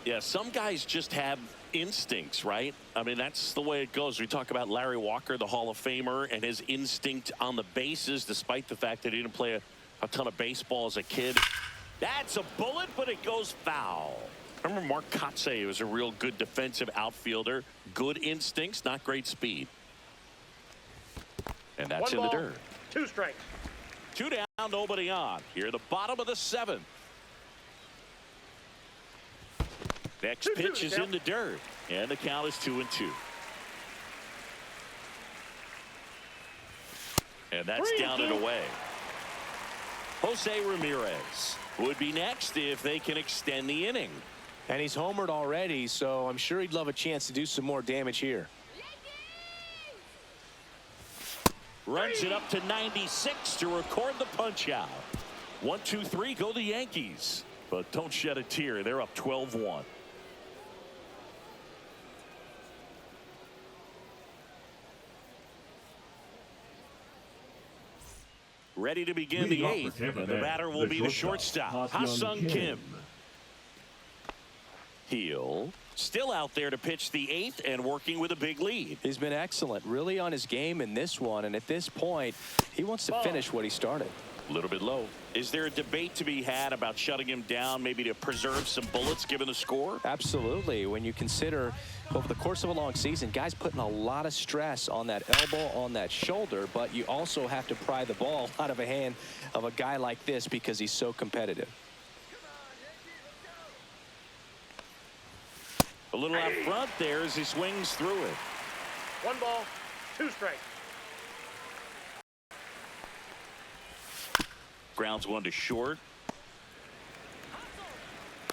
Yeah, some guys just have instincts, right? I mean, that's the way it goes. We talk about Larry Walker, the Hall of Famer, and his instinct on the bases, despite the fact that he didn't play a ton of baseball as a kid. That's a bullet, but it goes foul. Remember Mark Kotsay was a real good defensive outfielder. Good instincts, not great speed. And that's in the dirt. 2 strikes. 2 down, nobody on. Here, the bottom of the 7th. Next pitch is in the dirt, and the count is 2-2. And that's down and away. Jose Ramirez would be next if they can extend the inning. And he's homered already, so I'm sure he'd love a chance to do some more damage here. Runs it up to 96 to record the punch out. 1, 2, 3, go the Yankees. But don't shed a tear. They're up 12-1. Ready to begin the 8th, and the batter will be the shortstop, Ha-Sung Kim. Heal still out there to pitch the 8th and working with a big lead. He's been excellent, really on his game in this one, and at this point he wants to finish what he started. A little bit low. Is there a debate to be had about shutting him down, maybe to preserve some bullets given the score? Absolutely. When you consider over the course of a long season, guys putting a lot of stress on that elbow, on that shoulder, but you also have to pry the ball out of a hand of a guy like this because he's so competitive. A little out front there as he swings through it. 1 ball, 2 strikes. Grounds one to short.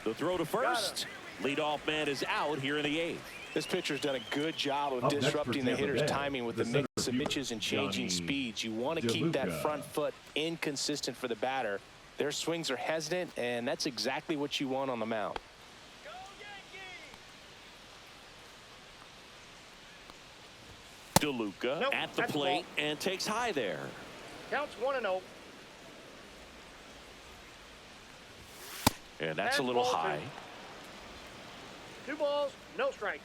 The throw to first. Leadoff man is out here in the 8th. This pitcher's done a good job of Up next disrupting for the Tampa hitter's Bay, timing with the the mix center of fielder, pitches and changing Johnny speeds. You want to keep that DeLuca. front foot inconsistent for the batter. Their swings are hesitant, and that's exactly what you want on the mound. DeLuca Nope, at the that's plate and takes high there. Counts 1-0. And that's a And little ball high. 2 balls, no strikes.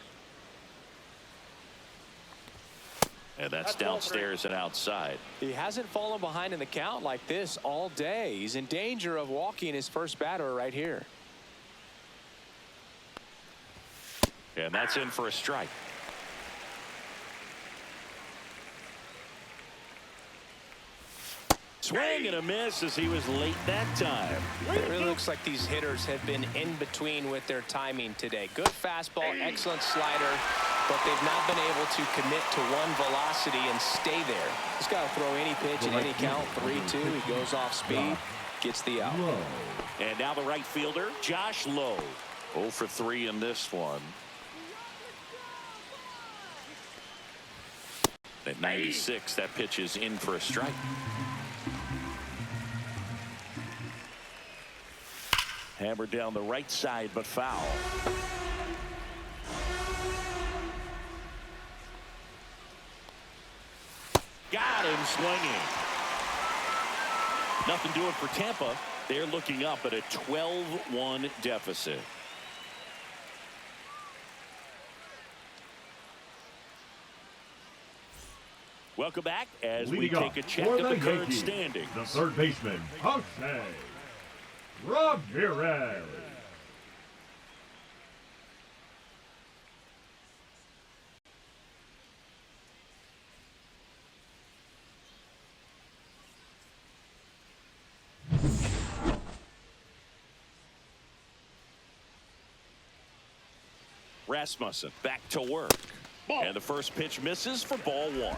And that's That's ball downstairs and outside. He hasn't fallen behind in the count like this all day. He's in danger of walking his first batter right here. And that's in for a strike. Swing and a miss as he was late that time. It really looks like these hitters have been in between with their timing today. Good fastball, excellent slider, but they've not been able to commit to one velocity and stay there. He's got to throw any pitch in any count. 3-2. He goes off speed, gets the out. Low. And now the right fielder, Josh Lowe. 0 for 3 in this one. At 96, that pitch is in for a strike. Hammered down the right side, but foul. Got him swinging. Nothing doing for Tampa. They're looking up at a 12-1 deficit. Welcome back as we Leading take a off check for of the the current Yankees, standings. the third baseman, Jose Ramirez. Rasmussen back to work. And the first pitch misses for ball 1.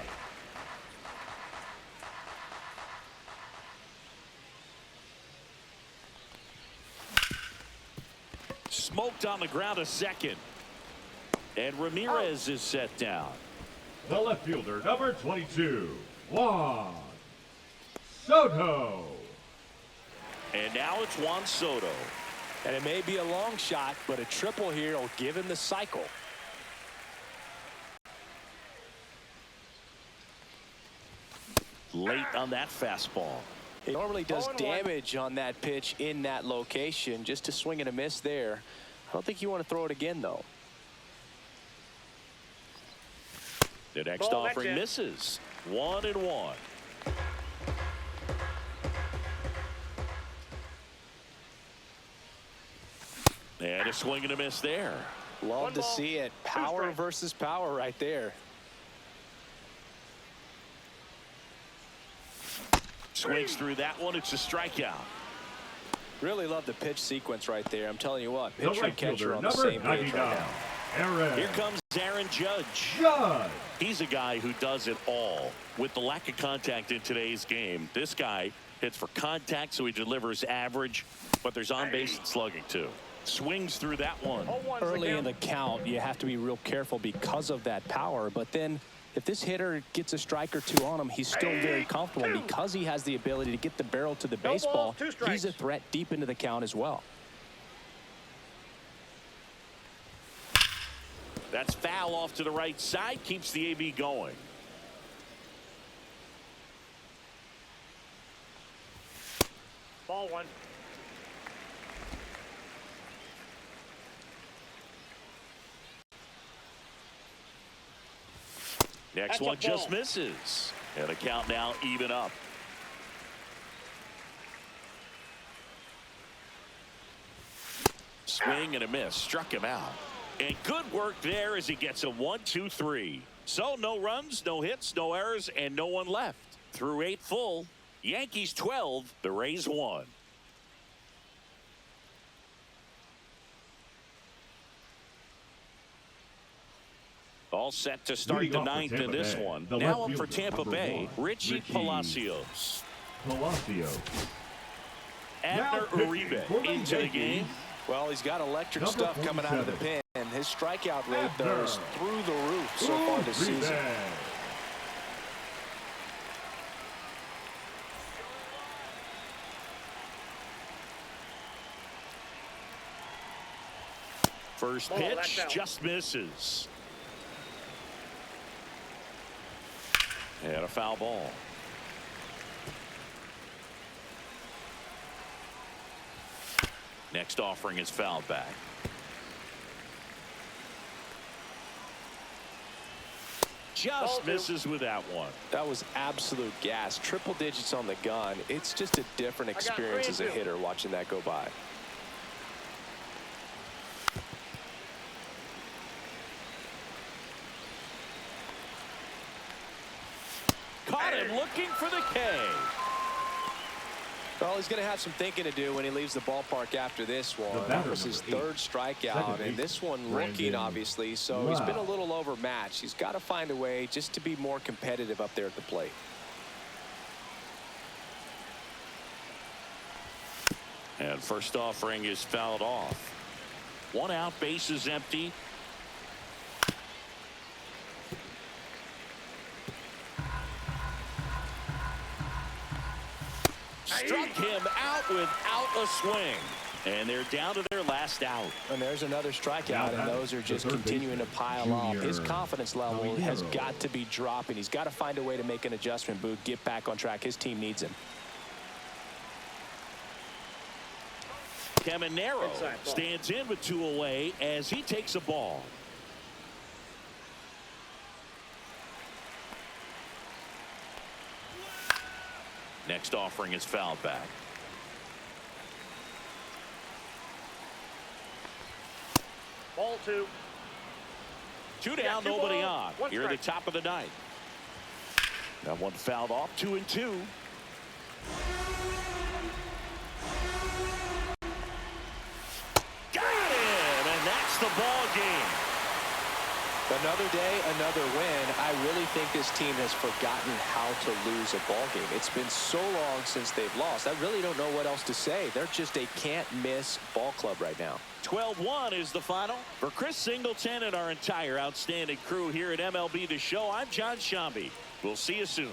Smoked on the ground a second. And Ramirez is set down. The left fielder, number 22, Juan Soto. And now it's Juan Soto. And it may be a long shot, but a triple here will give him the cycle. Late on that fastball. He normally does 0-1. damage on that pitch in that location. Just to swing and a miss there. I don't think you want to throw it again, though. The next Ball, offering that's it. misses. 1-1. And a swing and a miss there. Love One to ball, see it. 2 Power strikes. versus power right there. Swings through that one. It's a strikeout. Really love the pitch sequence right there. I'm telling you what, The pitcher right and catcher fielder, on the number same page 99, right now. Aaron Here comes Aaron Judge. Judge. He's a guy who does it all. With the lack of contact in today's game, this guy hits for contact, so he delivers average, but there's on-base slugging too. Swings through that one. 0-1's Early in count. the count, you have to be real careful because of that power. But then if this hitter gets a strike or two on him, he's still very comfortable because he has the ability to get the barrel to the No baseball. balls, 2 strikes. He's a threat deep into the count as well. That's foul off to the right side. Keeps the AB going. Ball 1. Next That's a one just ball. misses. And a count now even up. Swing and a miss. Struck him out. And good work there as he gets a 1-2-3. So no runs, no hits, no errors, and no one left. Through 8 full. Yankees 12, the Rays 1. All set to start Leading the off for 9th in Tampa this Bay, one. the Now left up for fielder, Tampa number Bay, 1, Richie Palacios. Palacios. Abner pitching Uribe for the into the Yankees, game. Well, he's got electric Number stuff coming out of the 47. pen. His strikeout rate, though, Abner is through the roof so far this season. Uribe. First Ball, that's pitch out. just misses. And a foul ball. Next offering is fouled back. Ball Just 2. misses with that one. That was absolute gas. Triple digits on the gun. It's just a different got experience 3 as a and 2. hitter watching that go by. Caught him looking for the K. Well, he's going to have some thinking to do when he leaves the ballpark after this one. batter, That was his number 8. third strikeout, Second and this one baseman, looking, Brandon obviously, so he's been a Wow. little overmatched. He's got to find a way just to be more competitive up there at the plate. And first offering is fouled off. 1 out, base is empty. Struck him out without a swing. And they're down to their last out. And there's another strikeout, and those are just continuing to pile up. His confidence level has got to be dropping. He's got to find a way to make an adjustment, Boog, get back on track. His team needs him. Caminero Inside ball. stands in with 2 away as he takes a ball. Next offering is fouled back. Ball 2. 2 Yeah, down, 2 nobody balls, on. 1 Here at the strike. top of the 9th. That one fouled off. 2-2. Got him, and that's the ball game. Another day, another win. I really think this team has forgotten how to lose a ball game. It's been so long since they've lost. I really don't know what else to say. They're just a can't-miss ball club right now. 12-1 is the final. For Chris Singleton and our entire outstanding crew here at MLB The Show, I'm John Shambi. We'll see you soon.